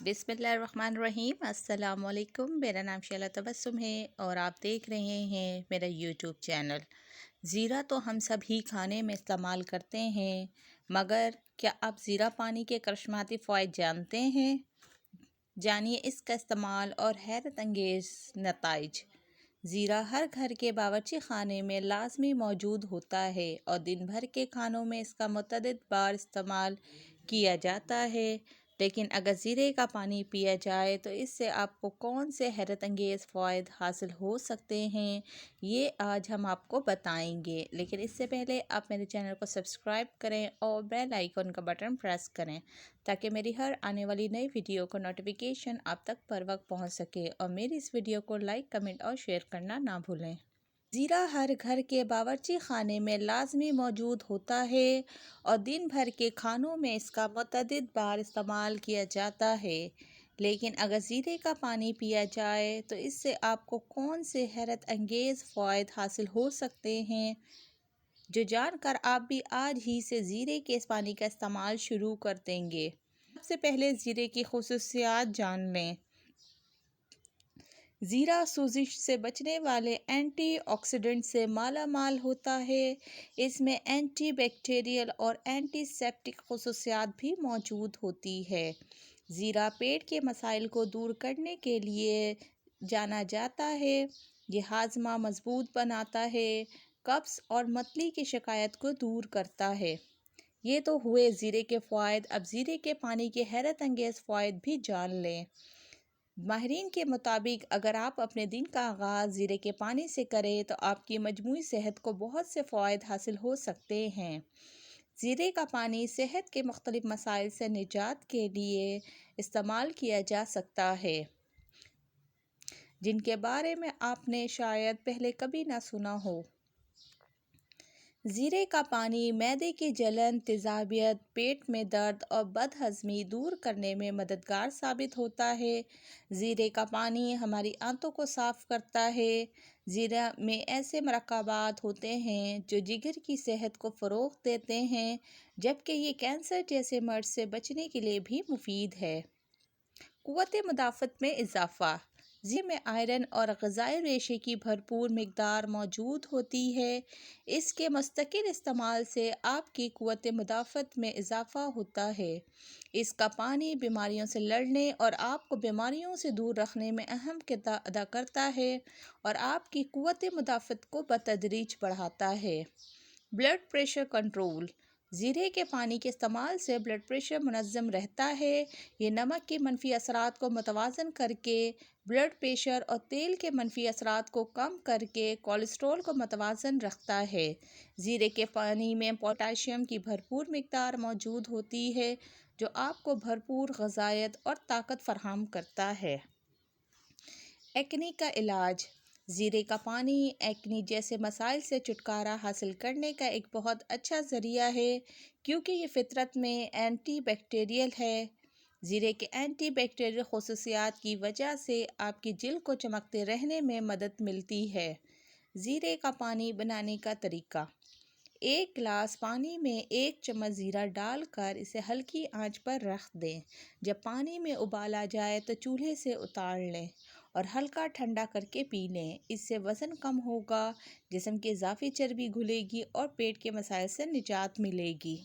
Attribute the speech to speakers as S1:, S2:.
S1: बिस्मिल्लाहिर्रहमानिर्रहीम। अस्सलाम वालेकुम। मेरा नाम शैला तबस्सुम है और आप देख रहे हैं मेरा यूट्यूब चैनल। ज़ीरा तो हम सभी खाने में इस्तेमाल करते हैं, मगर क्या आप ज़ीरा पानी के करिश्माती फ़वाइद जानते हैं? जानिए इसका इस्तेमाल और हैरत अंगेज़ नताइज। ज़ीरा हर घर के बावर्ची खाने में लाजमी मौजूद होता है और दिन भर के खानों में इसका मुतअद्दिद बार इस्तेमाल किया जाता है। लेकिन अगर ज़ीरे का पानी पिया जाए तो इससे आपको कौन से हैरत अंगेज़ फ़वाइद हासिल हो सकते हैं, ये आज हम आपको बताएंगे। लेकिन इससे पहले आप मेरे चैनल को सब्सक्राइब करें और बेल आइकन का बटन प्रेस करें ताकि मेरी हर आने वाली नई वीडियो को नोटिफिकेशन आप तक पर वक्त पहुँच सके। और मेरी इस वीडियो को लाइक, कमेंट और शेयर करना ना भूलें। ज़ीरा हर घर के बावर्ची खाने में लाजमी मौजूद होता है और दिन भर के खानों में इसका मुतअद्दिद बार इस्तेमाल किया जाता है। लेकिन अगर ज़ीरे का पानी पिया जाए तो इससे आपको कौन से हैरत अंगेज़ फ़वाइद हासिल हो सकते हैं, जो जानकर आप भी आज ही से ज़ीरे के इस पानी का इस्तेमाल शुरू कर देंगे। सबसे पहले ज़ीरे की खुसूसियात जान लें। ज़ीरा सूजिश से बचने वाले एंटीऑक्सीडेंट से माला माल होता है। इसमें एंटी बैक्टीरियल और एंटीसेप्टिक खुसूसियात भी मौजूद होती है। ज़ीरा पेट के मसाइल को दूर करने के लिए जाना जाता है। ये हाजमा मजबूत बनाता है, कब्ज़ और मतली की शिकायत को दूर करता है। ये तो हुए ज़ीरे के फ़वाइद। अब ज़ीरे के पानी के हैरत अंगेज़ फ़वाइद भी जान लें। माहिरीन के मुताबिक अगर आप अपने दिन का आगाज़ ज़ीरे के पानी से करें तो आपकी मजमूई सेहत को बहुत से फ़वाइद हासिल हो सकते हैं। ज़ीरे का पानी सेहत के मुख्तलिफ मसाइल से निजात के लिए इस्तेमाल किया जा सकता है, जिनके बारे में आपने शायद पहले कभी ना सुना हो। ज़ीरे का पानी मैदे की जलन, तेज़ाबियत, पेट में दर्द और बदहज़मी दूर करने में मददगार साबित होता है। ज़ीरे का पानी हमारी आंतों को साफ़ करता है। ज़ीरा में ऐसे मरकबात होते हैं जो जिगर की सेहत को फ़रोग़ देते हैं, जबकि ये कैंसर जैसे मर्ज़ से बचने के लिए भी मुफीद है। क़ुव्वत मुदाफ़त में इजाफ़ा। ज़ीरे में आयरन और ग़िज़ाई रेशे की भरपूर मिक़दार मौजूद होती है। इसके मुस्तकिल इस्तेमाल से आपकी क़ुव्वत मुदाफ़त में इजाफ़ा होता है। इसका पानी बीमारियों से लड़ने और आपको बीमारियों से दूर रखने में अहम किरदार अदा करता है और आपकी क़ुव्वत मुदाफ़त को बतदरीज बढ़ाता है। Blood pressure control. ज़ीरे के पानी के इस्तेमाल से ब्लड प्रेशर मुनज़्ज़म रहता है। ये नमक के मनफी असरात को मुतवाज़न करके ब्लड प्रेशर और तेल के मनफी असरात को कम करके कोलेस्ट्रॉल को मुतवाज़न रखता है। ज़ीरे के पानी में पोटाशियम की भरपूर मिक़दार मौजूद होती है, जो आपको भरपूर ग़िज़ायत और ताकत फ़राहम करता है। एक्ने का इलाज। ज़ीरे का पानी एक्ने जैसे मसाइल से छुटकारा हासिल करने का एक बहुत अच्छा ज़रिया है, क्योंकि ये फ़ितरत में एंटी बैक्टीरियल है। ज़ीरे के एंटी बैक्टीरियल खुसूसियात की वजह से आपकी जिल्द को चमकते रहने में मदद मिलती है। ज़ीरे का पानी बनाने का तरीका। एक गिलास पानी में 1 चम्मच ज़ीरा डालकर इसे हल्की आंच पर रख दें। जब पानी में उबाल आ जाए तो चूल्हे से उतार लें और हल्का ठंडा करके पी लें। इससे वज़न कम होगा, जिस्म की इज़ाफ़ी चर्बी घुलेगी और पेट के मसाइल से निजात मिलेगी।